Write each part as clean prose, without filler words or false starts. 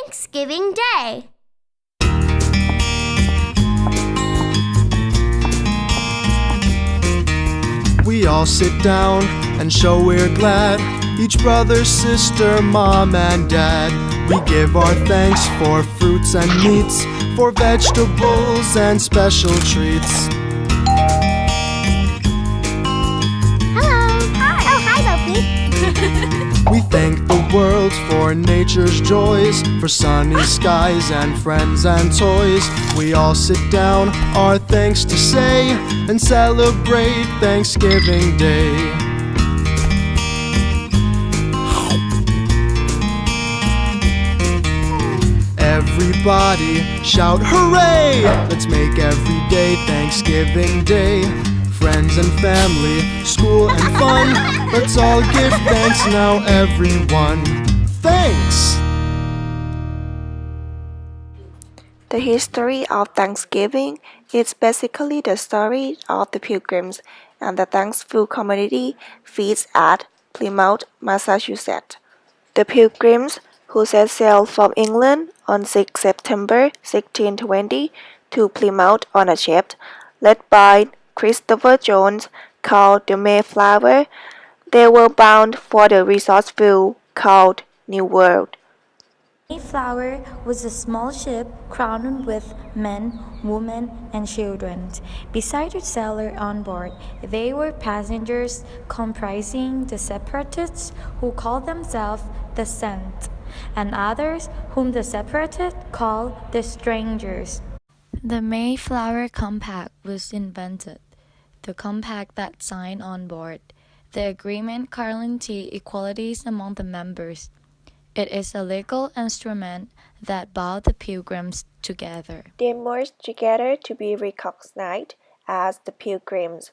Thanksgiving Day. We all sit down and show we're glad. Each brother, sister, mom and dad. We give our thanks for fruits and meats, for vegetables and special treats. Hello. Hi. Oh, hi, Sophie. We thank the world for nature's joys, for sunny skies and friends and toys. We all sit down, our thanks to say, and celebrate Thanksgiving Day. Everybody shout hooray! Let's make every day Thanksgiving Day. Friends and family, school and fun. Let's all give thanks now, everyone. Thanks! The history of Thanksgiving is basically the story of the Pilgrims and the thankful community feast at Plymouth, Massachusetts. The Pilgrims, who set sail from England on 6 September 1620 to Plymouth on a ship led by Christopher Jones called the Mayflower, they were bound for the resourceful called New World. Mayflower was a small ship crowded with men, women, and children. Besides the sailor on board, there were passengers comprising the separatists who called themselves the Saints, and others whom the separatists called the strangers. The Mayflower Compact was invented, the compact that signed on board. The agreement guaranteed equalities among the members. It is a legal instrument that bound the Pilgrims together. They merged together to be recognized as the Pilgrims.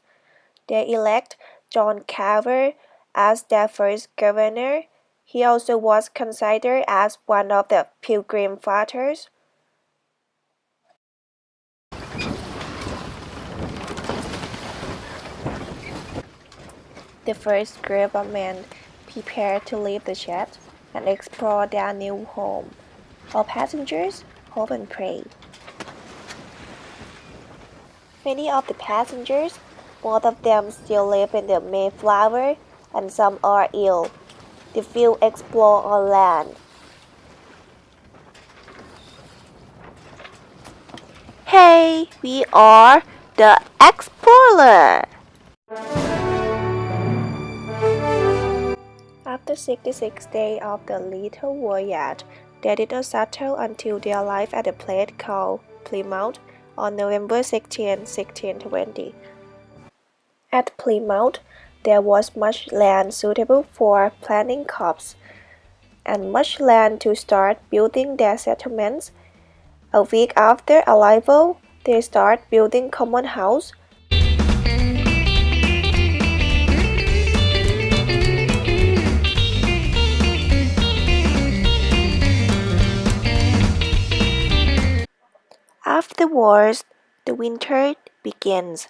They elect John Carver as their first governor. He also was considered as one of the Pilgrim Fathers. The first group of men prepared to leave the ship and explore their new home. All passengers hoped and prayed. Many of the passengers, most of them still live in the Mayflower, and some are ill. The few explore on land. Hey, we are the Explorer! After 66 days of the little voyage, they did not settle until they arrived at a place called Plymouth on November 16, 1620. At Plymouth, there was much land suitable for planting crops, and much land to start building their settlements. A week after arrival, they started building common house. Afterwards, the winter begins.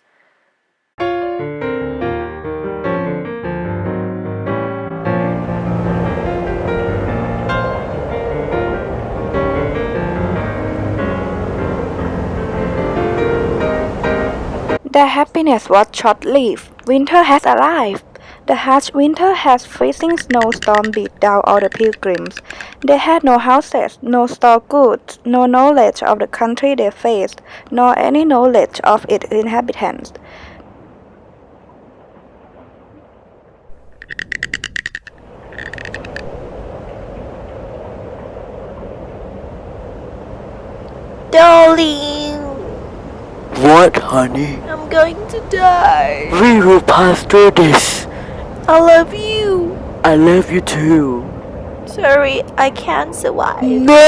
Their happiness was short-lived. Winter has arrived. The harsh winter has freezing snowstorm beat down all the pilgrims. They had no houses, no store goods, no knowledge of the country they faced, nor any knowledge of its inhabitants. Darling, What, honey? I'm going to die. We will pass through this. I love you. I love you too. Sorry, I can't survive. No!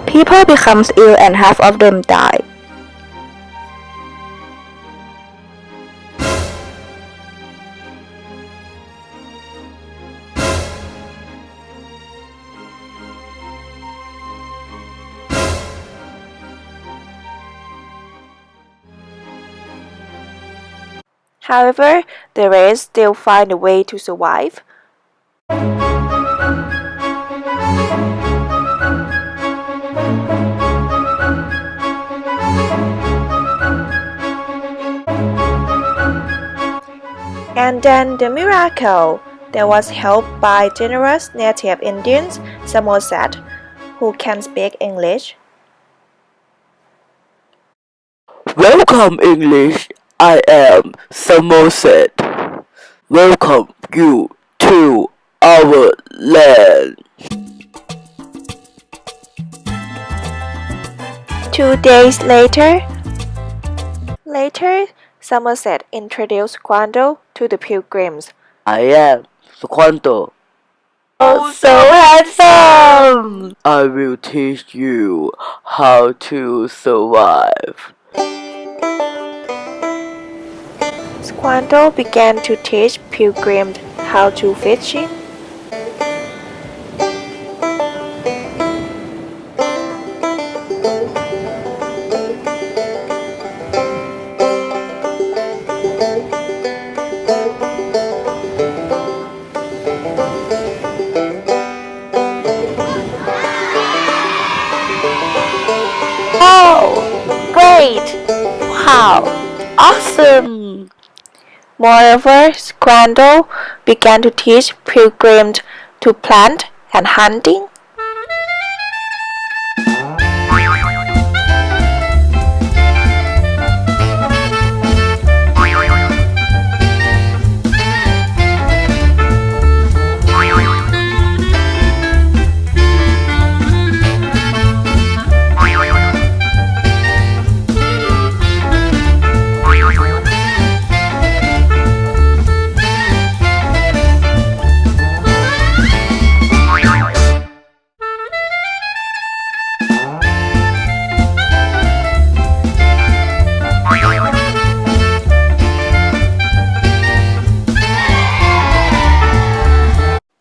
People become ill and half of them die. However, the rest still find a way to survive. And then the miracle. There was help by generous native Indians, Samoset, who can speak English. Welcome, English. I am Samoset. Welcome you to our land. 2 days later, Somerset introduced Quando to the pilgrims. I am Sequanto. Oh, so handsome! I will teach you how to survive. Quando began to teach pilgrims how to fishing. Oh, great! Wow, awesome! Moreover, Quando began to teach pilgrims to plant and hunting.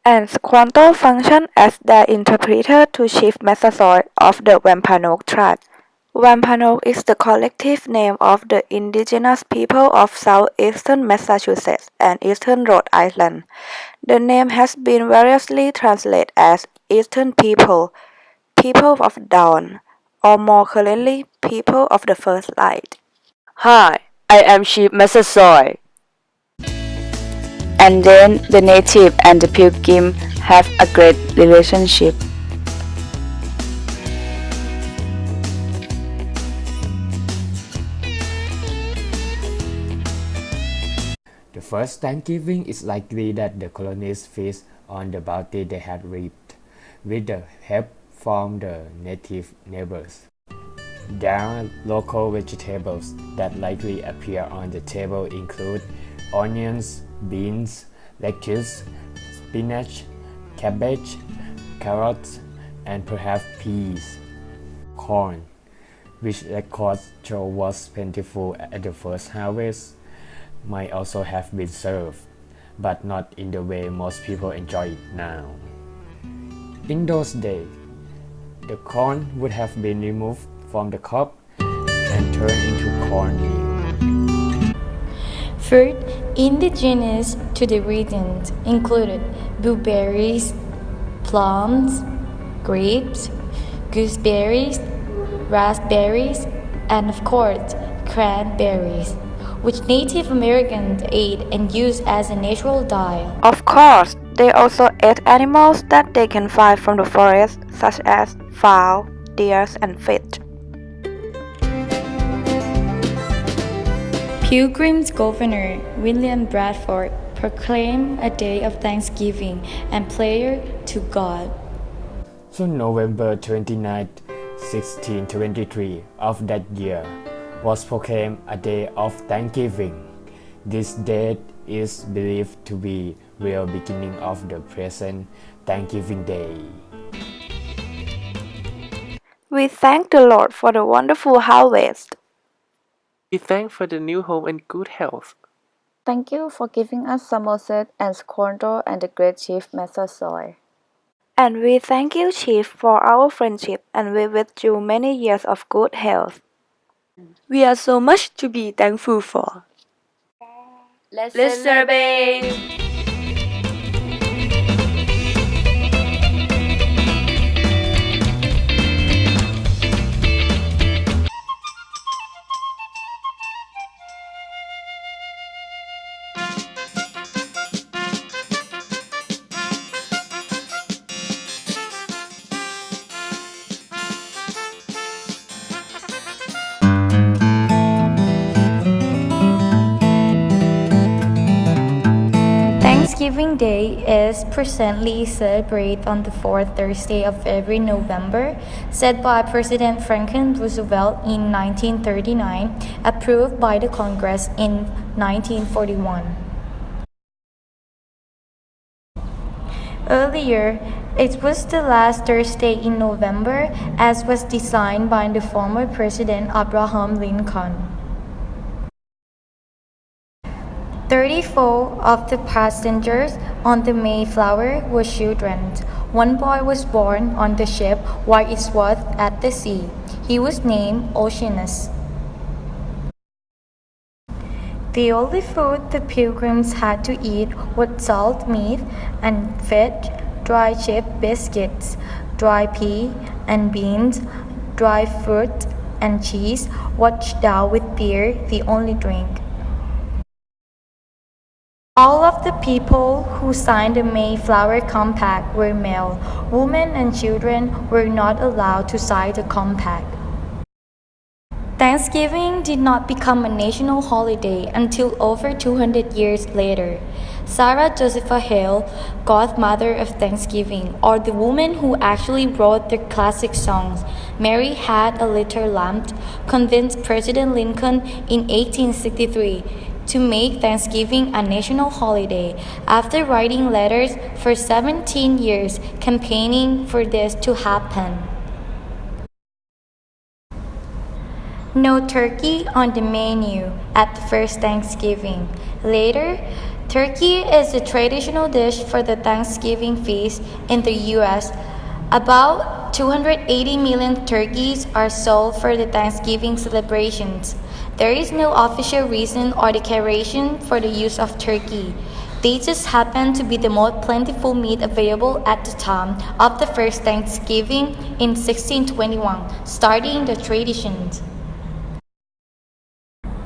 And Squanto functioned as their interpreter to Chief Massasoit of the Wampanoag tribe. Wampanoag is the collective name of the indigenous people of southeastern Massachusetts and eastern Rhode Island. The name has been variously translated as Eastern People, People of Dawn, or more currently, People of the First Light. Hi, I am Chief Massasoit. And then the native and the pilgrim have a great relationship. The first Thanksgiving is likely that the colonists feast on the bounty they had reaped, with the help from the native neighbors. There are local vegetables that likely appear on the table include onions, beans, lettuce, spinach, cabbage, carrots, and perhaps peas. Corn, which records show was plentiful at the first harvest, might also have been served, but not in the way most people enjoy it now. In those days, the corn would have been removed from the cob and turned into cornmeal. Fruit indigenous to the region included blueberries, plums, grapes, gooseberries, raspberries, and of course, cranberries, which Native Americans ate and used as a natural diet. Of course, they also ate animals that they can find from the forest, such as fowl, deer, and fish. Pilgrim's governor William Bradford proclaimed a day of thanksgiving and prayer to God. So November 29, 1623 of that year was proclaimed a day of Thanksgiving. This date is believed to be real beginning of the present Thanksgiving Day. We thank the Lord for the wonderful harvest. We thank for the new home and good health. Thank you for giving us Somerset and Squanto and the great Chief Massasoit. And we thank you, Chief, for our friendship, and we wish you many years of good health. We are so much to be thankful for. Let's celebrate! Thanksgiving Day is presently celebrated on the fourth Thursday of every November, set by President Franklin Roosevelt in 1939, approved by the Congress in 1941. Earlier, it was the last Thursday in November, as was designed by the former President Abraham Lincoln. 34 of the passengers on the Mayflower were children. One boy was born on the ship while it was at the sea. He was named Oceanus. The only food the pilgrims had to eat was salt meat and fish, dry chip biscuits, dry pea and beans, dry fruit and cheese, washed down with beer, the only drink. All of the people who signed the Mayflower Compact were male. Women and children were not allowed to sign the compact. Thanksgiving did not become a national holiday until over 200 years later. Sarah Josepha Hale, godmother of Thanksgiving, or the woman who actually wrote the classic songs, Mary Had a Little Lamb, convinced President Lincoln in 1863 to make Thanksgiving a national holiday, after writing letters for 17 years campaigning for this to happen. No turkey on the menu at the first Thanksgiving. Later, turkey is a traditional dish for the Thanksgiving feast in the U.S. About 280 million turkeys are sold for the Thanksgiving celebrations. There is no official reason or declaration for the use of turkey. They just happen to be the most plentiful meat available at the time of the first Thanksgiving in 1621, starting the traditions.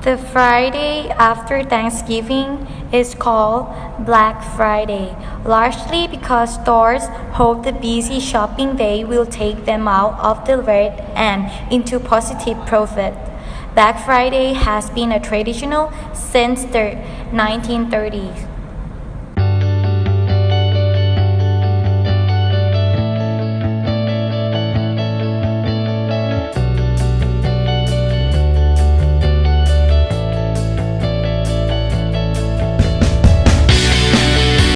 The Friday after Thanksgiving is called Black Friday, largely because stores hope the busy shopping day will take them out of the red and into positive profit. Black Friday has been a traditional since the 1930s.